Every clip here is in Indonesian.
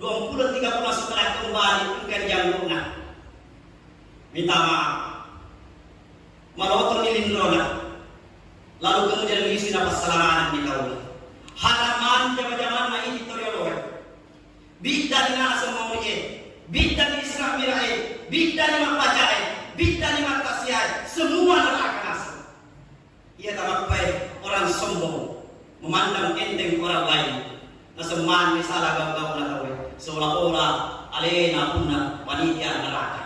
20-30 setelah kembali engkan jangguna minta maaf marotor nilindrona lalu kemudian isi dapat salaman di kaula halaman jaman-jaman na ini torioloy bidda ni nasa mawriye bidda ni isra mirae bidda ni mapacae bidda ni matasiai semua neraka nasa ia tamakpai orang sombong memandang enteng orang lain na seman ni salah gau-gau na tawe seolah-olah alena punna panitia neraka.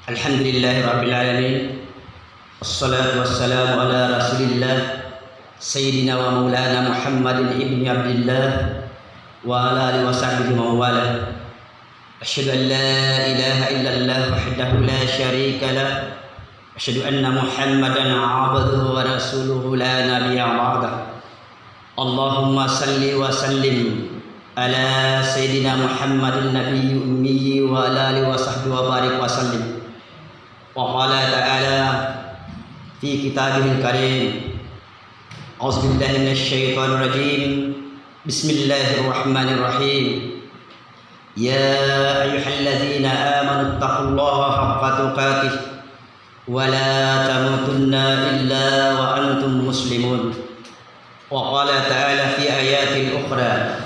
Alhamdulillah rabbil alamin wassalatu wassalamu ala rasulillah sayyidina wa maulana Muhammadin ibni Abdillah wa ala alihi wa sahbihi wa wala asyhadu an la ilaha illallah wahdahu la syarika lah asyhadu anna Muhammadan abduhu wa rasuluhu la nabiyya ba'dah Allahumma salli wa sallim ala sayyidina Muhammadin nabiyyi ummi wa ala alihi wa sahbihi wa barik wa sallim wa qala ta'ala fi kitabihil karim a'udzu billahi minasy syaithanir rajim bismillahirrahmanirrahim ya ayyuhalladzina amanu taqullaha haqqa tuqatih wa la tamutunna illa wa antum muslimun wa qala ta'ala fi ayatil ukhra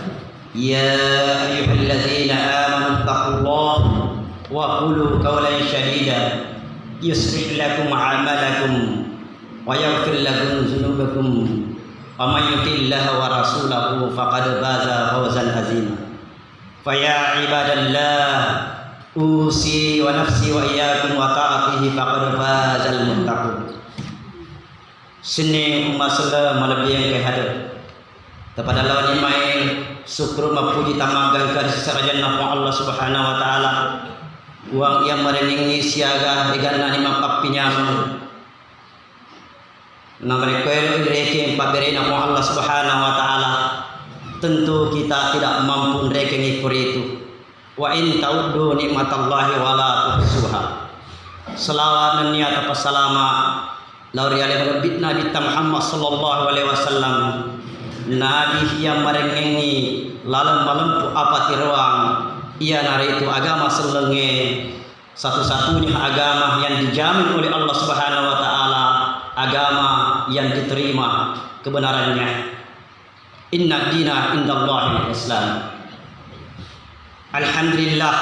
يا أيها الذين آمنوا اتقوا الله وقولوا قولا سديدا يصلح لكم أعمالكم ويغفر لكم ذنوبكم ومن يطع الله ورسوله فقد فاز فوزا عظيما فيا عباد الله أوصي ونفسي وإياكم وطاعته فقد فاز المتقون sini umat Islam melebihi kehadiran kepada lawan imail syukur mapuji tamaga secara jannah Allah Subhanahu wa taala uang yang merenengi siaga digana ni makapinya na mereka reke paberena Allah Subhanahu wa taala tentu kita tidak mampu reke ngikur itu wa in ta'uddu nikmatallahi wala tuhsuha selawat dan niat apa salama lauri alaihi Nabi Muhammad sallallahu alaihi wasallam Nabi yang merengengi lalang malempu apa tiruang ia nari itu agama selenge satu-satunya agama yang dijamin oleh Allah Subhanahu wa taala agama yang diterima kebenarannya inna dina indallahi Islam alhamdulillah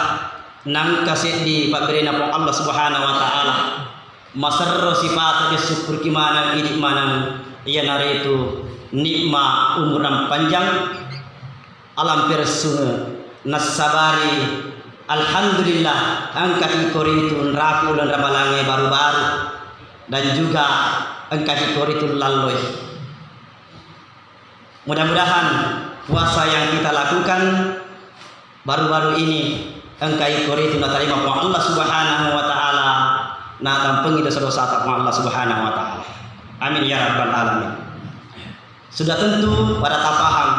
nang kasih di paberena Allah Subhanahu wa taala masarro sifat syukur kimana ini mana ia nari itu nikmat umuran panjang alam persunga nasabari alhamdulillah angkat ikor itu rapi dan ramalange baru-baru dan juga angkat ikor itu laloi mudah-mudahan puasa yang kita lakukan baru-baru ini angkat ikor itu natarima Allah Subhanahu wa taala na tampengi dosa-dosa Allah Subhanahu wa taala amin ya rabbal alamin. Sudah tentu pada tapaham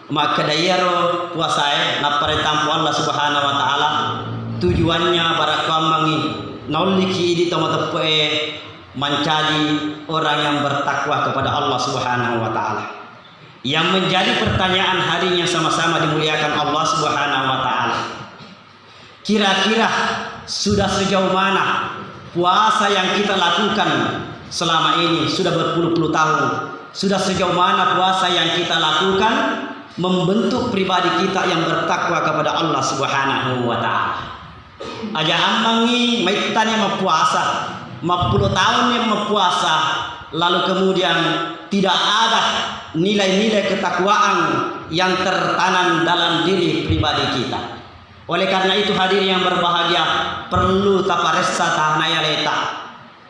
maka dayaro puasa na paritampu Allah Subhanahu wa taala tujuannya para kamangi nauliki di tomatepe mencari orang yang bertakwa kepada Allah Subhanahu wa taala yang menjadi pertanyaan harinya sama-sama dimuliakan Allah Subhanahu wa taala kira-kira sudah sejauh mana puasa yang kita lakukan selama ini sudah berpuluh-puluh tahun sudah sejauh mana puasa yang kita lakukan membentuk pribadi kita yang bertakwa kepada Allah Subhanahu wa taala. Aja amangi maitanya mempuasa, 50 tahun yang mempuasa lalu kemudian tidak ada nilai-nilai ketakwaan yang tertanam dalam diri pribadi kita. Oleh karena itu hadirin yang berbahagia perlu taparessa tahanaya leta.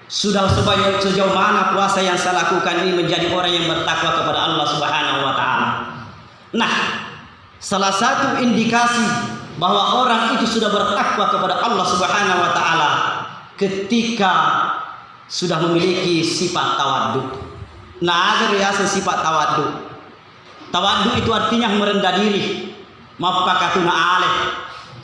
Sudah sejauh mana puasa yang saya lakukan ini menjadi orang yang bertakwa kepada Allah Subhanahu wa taala. Nah, salah satu indikasi bahwa orang itu sudah bertakwa kepada Allah Subhanahu wa taala ketika sudah memiliki sifat tawaddu. Nah, ada sifat tawaddu. Tawaddu itu artinya merendah diri. Mapakatuna aleh.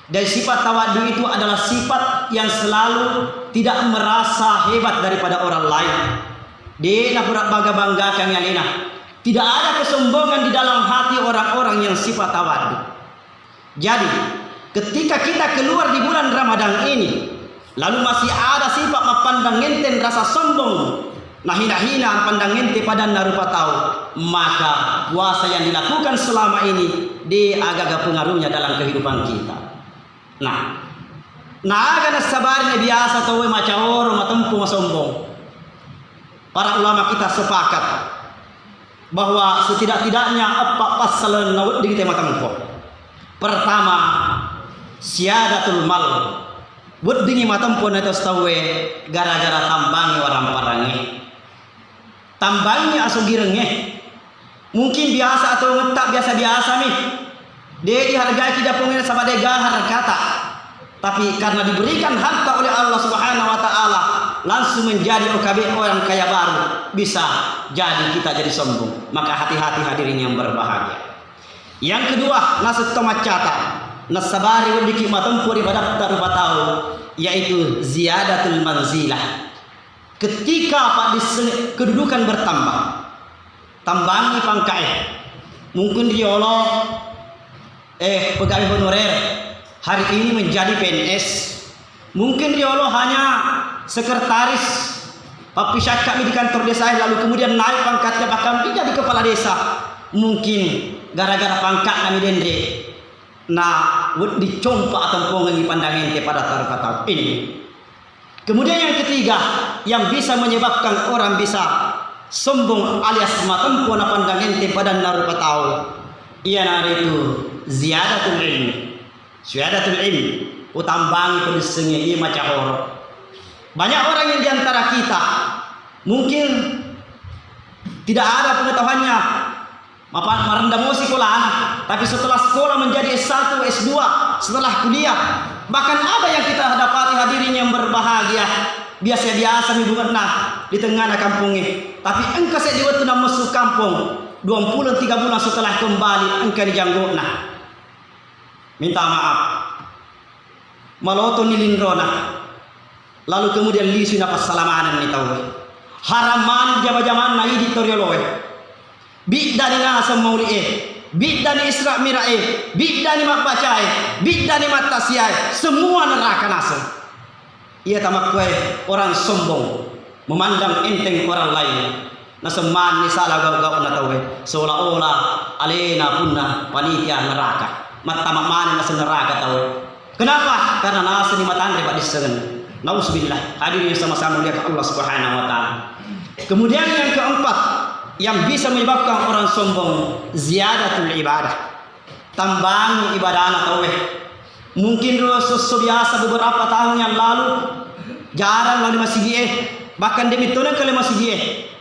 Dan sifat tawadu itu adalah sifat yang selalu tidak merasa hebat daripada orang lain. Dia nak bangga-banggakan yang lain. Tidak ada kesombongan di dalam hati orang-orang yang sifat tawadu. Jadi, ketika kita keluar di bulan Ramadan ini, lalu masih ada sifat memandang enten rasa sombong, nah hina-hina pandang ente pada narupa tahu, maka puasa yang dilakukan selama ini dia agak pengaruhnya dalam kehidupan kita. Nah agak sabarnya biasa tahu macam orang matempu sombong. Para ulama kita sepakat bahwa setidak-tidaknya apa pasal nawat di tema tempo. Pertama, syadatul mal. Buat dingi matempo na tos tawe gara-gara tambangi orang parangi. Tambangi aso girenge. Mungkin biasa atau ngetak biasa-biasa nih. Dia dihargai tidak punya sama dia gahar kata. Tapi karena diberikan harta oleh Allah Subhanahu wa taala, langsung menjadi OKB orang kaya baru, bisa jadi kita jadi sombong. Maka hati-hati hadirin yang berbahagia. Yang kedua, nasut tomacata, nasabari wadiki matempuri pada tarupa tahu, yaitu ziyadatul manzilah. Ketika kedudukan bertambah, tambangi pangkai, mungkin dia pegawai honorer hari ini menjadi PNS, mungkin dia hanya sekretaris papisat kami di kantor desa, lalu kemudian naik pangkatnya bahkan menjadi kepala desa, mungkin gara-gara pangkat kami dende. Nah, dicompak atau pongengi pandangan kepada taruh ini. Kemudian yang ketiga yang bisa menyebabkan orang bisa sombong alias matempo na pandangan kepada narupa tahu, ialah itu ziyadatul ilmi. Ziyadatul ilmi utambangi pedesengnya ia macam orang. Banyak orang yang diantara kita mungkin tidak ada pengetahuannya, merendah sekolah anak, tapi setelah sekolah menjadi S1, S2, setelah kuliah, bahkan ada yang kita dapati hadirin yang berbahagia, biasa-biasa hubungan di tengah kampungnya, tapi engkau saya diwaktu masuk kampung 2 bulan 3 bulan setelah kembali engkau dijanggu minta maaf maloto nilindrona, lalu kemudian lisu napas salamanan ni tahu haraman jama-jaman na editorialowe bidani nasa mauli bidani isra mirae bidani makbacae bidani matasiae, semua neraka nasa. Ia tamak kue orang sombong memandang enteng orang lain. Naseman ni salah gau-gau na tahu seolah-olah alena punna panitia neraka. Matamak mana nasa neraka tahu. Kenapa? Karena nasa ni matan repa disengen. Nauzubillah. Hadirin sama-sama lihat Allah Subhanahu wa taala. Kemudian yang keempat yang bisa menyebabkan orang sombong, ziyadatul ibadah. Tambang ibadah tahu. Mungkin dulu biasa beberapa tahun yang lalu jarang lalu masjid bahkan demi tunan kali masjid.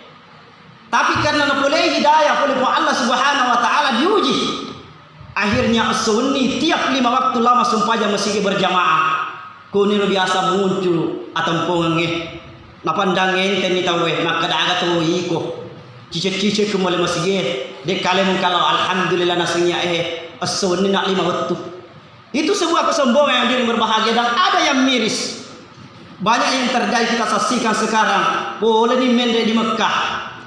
Tapi karena boleh hidayah oleh Allah Subhanahu wa taala diuji. Akhirnya sunni tiap 5 waktu lama sumpahnya masjid berjamaah. Kuni biasa muncul atau pengenge. Napandang ente ni tahu maka daga tu iko. Cicit-cicit kembali masjid. Dek kalian kalau alhamdulillah nasinya sunni nak 5 waktu. Itu sebuah kesombongan yang diri berbahagia dan ada yang miris. Banyak yang terjadi kita saksikan sekarang. Boleh di mende di Mekah,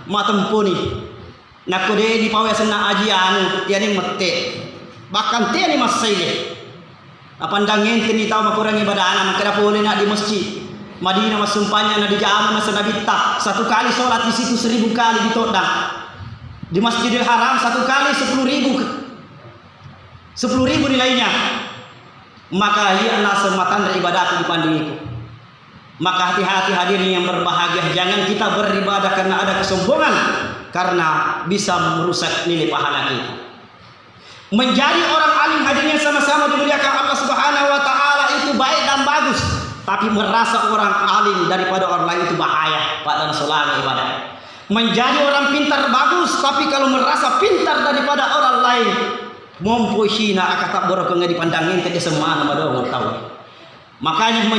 matempuni. Nak kode di pawai senang ajian, dia ni mete. Bahkan dia ni masih. Apandangin tini tahu makurang ibadah anak, kenapa boleh nak di masjid? Madinah masumpanya nak di jaman masa Nabi tak. Satu kali solat di situ 1000 kali ditodang. Di Masjidil Haram 1 kali 10.000. 10.000 nilainya. Maka ia nasa matan dari ibadah dipandingiku. Maka hati-hati hadirin yang berbahagia, jangan kita beribadah karena ada kesombongan, karena bisa merusak nilai pahala kita. Menjadi orang alim hadirin sama-sama dimuliakan Allah Subhanahu wa taala itu baik dan bagus, tapi merasa orang alim daripada orang lain itu bahaya pada solat ibadah. Menjadi orang pintar bagus, tapi kalau merasa pintar daripada orang lain, mompoisina akatak borokongnya dipandangin ke semua nama doang tahu. Makanya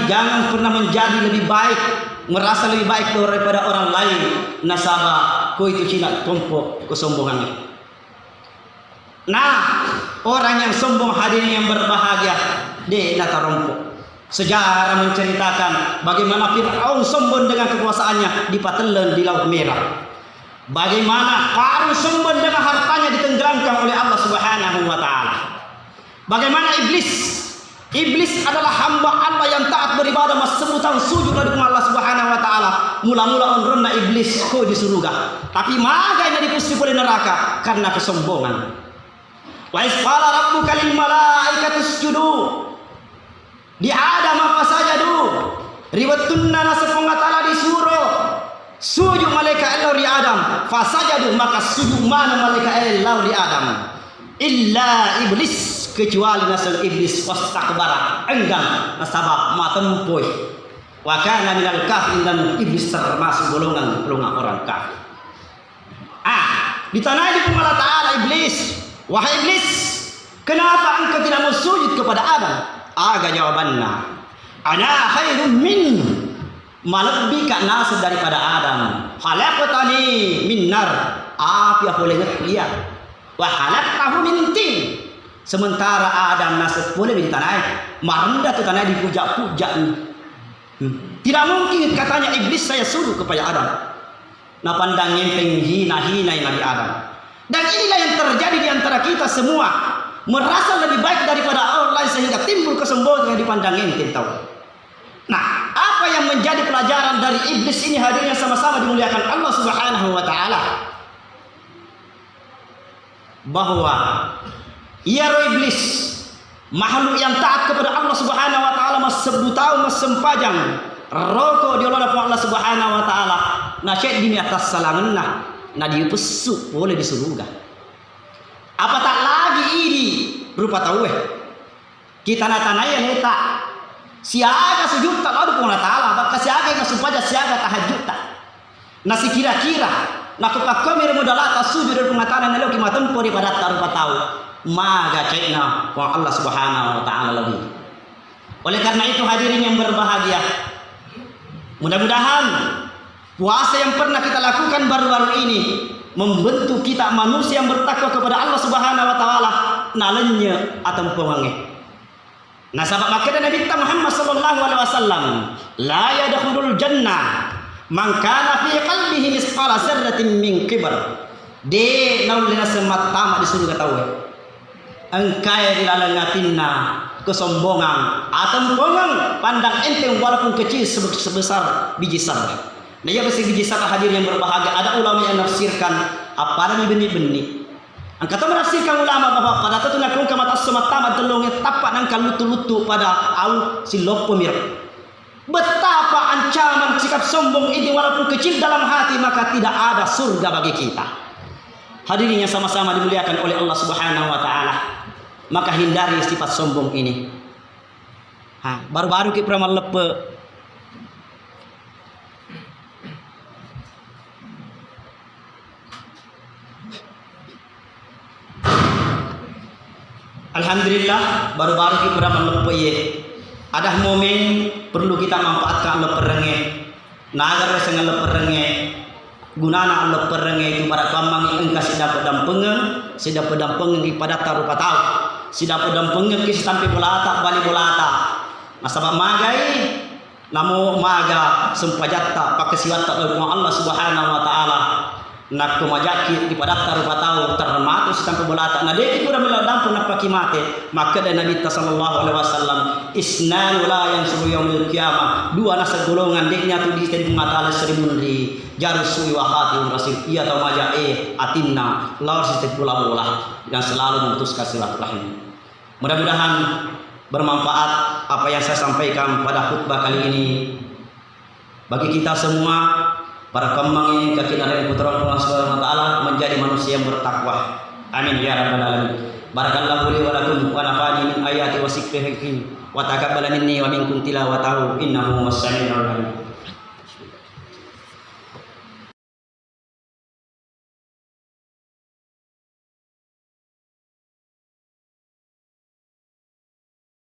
jangan pernah menjadi lebih baik, merasa lebih baik daripada orang lain. Nasabah ko itu cina tompok kesombongannya. Nah, orang yang sombong hadirin yang berbahagia, dia natarompo. Sejarah menceritakan bagaimana Fir'aun sombong dengan kekuasaannya dipatelan di Laut Merah. Bagaimana Qarun sombong dengan hartanya ditenggelamkan oleh Allah Subhanahu wa taala. Bagaimana Iblis adalah hamba Allah yang taat beribadah sebutan sujud dari Allah Subhanahu wa taala. Mula-mula rendah iblis kau di surga, tapi maganya dipusik oleh neraka karena kesombongan. Wa iz qala rabbuka lil malaikati isjudu di Adam fasajadu riwatunna nasabunga taala disuruh sujud malaikat Allah di Adam fasajadu maka sujud mana malaikat Allah di Adam illa iblis kecuali nasal iblis wastakbara enggan nasabab matempoi wa kana minal kafirin dan iblis termasuk golongan orang kafir. Ditanai di Allah Ta'ala iblis, wahai iblis, kenapa engkau tidak mau sujud kepada Adam? Aga jawabannya, ana khairum min, lebih kak nasib daripada Adam. Khalaqtani min nar, api aku lengat dia, wa khalaqtahu min tin. Sementara Adam nasib boleh ditanai, marendah tu tanah dipuja-puja. Tidak mungkin katanya iblis saya suruh kepada Adam. Nah pandang nyempeng hina-hina Nabi Adam. Dan inilah yang terjadi di antara kita semua. Merasa lebih baik daripada orang lain sehingga timbul kesombongan yang dipandang ente tahu. Nah, apa yang menjadi pelajaran dari iblis ini hadirnya sama-sama dimuliakan Allah Subhanahu wa taala? Bahwa ia iblis makhluk yang taat kepada Allah Subhanahu wa taala masebutau masempajang rokok di Allah Subhanahu wa taala nasyid di atas salangenna na diupesuk boleh di surga. Apa tak lagi ini rupa tahu kita natanaya neta siaga sujud tak ada pun taala baka siaga masupaja siaga tahajud tak nasi kira-kira na kupakomir modalata sujud dari pengatanan nelo kimatempo di pada rupa tahu maga cekna wa Allah Subhanahu wa taala lebih. Oleh karena itu hadirin yang berbahagia, mudah-mudahan puasa yang pernah kita lakukan baru-baru ini membentuk kita manusia yang bertakwa kepada Allah Subhanahu wa taala nalenya atau pengange. Nah sahabat makanya Nabi Muhammad sallallahu alaihi wasallam la yadkhulul jannah man kana fi qalbihi misqala dzarratin min kibr. De naulina semata di surga tahu. Engkai dilalengatinna kesombongan atau pengang pandang enteng walaupun kecil sebesar biji sarah. Nah ya besi biji sarah hadir yang berbahagia. Ada ulama yang menafsirkan apa namanya benih-benih. Angkata menafsirkan ulama bahwa pada tentu nakung kamata semata telongnya tapak nangka lutu-lutu pada au silop pemir. Betapa ancaman sikap sombong ini walaupun kecil dalam hati maka tidak ada surga bagi kita. Hadirin yang sama-sama dimuliakan oleh Allah Subhanahu wa taala. Maka hindari sifat sombong ini. Baru-baru kita pernah lepe. Alhamdulillah baru-baru kita pernah lepe ye. Ada momen perlu kita manfaatkan leperenge. Nagar sengal leperenge. Gunana leperenge itu para kamang engkau sedap pedam pengen pada tarupa tahu. Sedap pedam pengen kis sampai bolata balik bolata. Nasabak magai namo maga sempajatta pakai siwata dari Allah Subhanahu wa taala. Nak kumajaki di pada tarupa tahu termatus sampai bolata. Nah dia itu udah meladam pun apa kimate. Maka dari Nabi sallallahu alaihi wasallam isnan la yang subuh yaumil qiyamah. Dua nasa golongan deknya tu di tadi mata serimunri. Jarusui wahati rasul ia tahu maja atinna lawar setiap bola yang selalu memutuskan silaturahim. Mudah-mudahan bermanfaat apa yang saya sampaikan pada khutbah kali ini bagi kita semua para kembang kaki dari putra Allah Subhanahu wa taala menjadi manusia yang bertakwa. Amin ya rabbal alamin. Barakallahu li wa lakum wa nafa'ani min ayati wa zikrihi wa taqabbala minni wa minkum tilawatahu innahu was-sami'ul alim.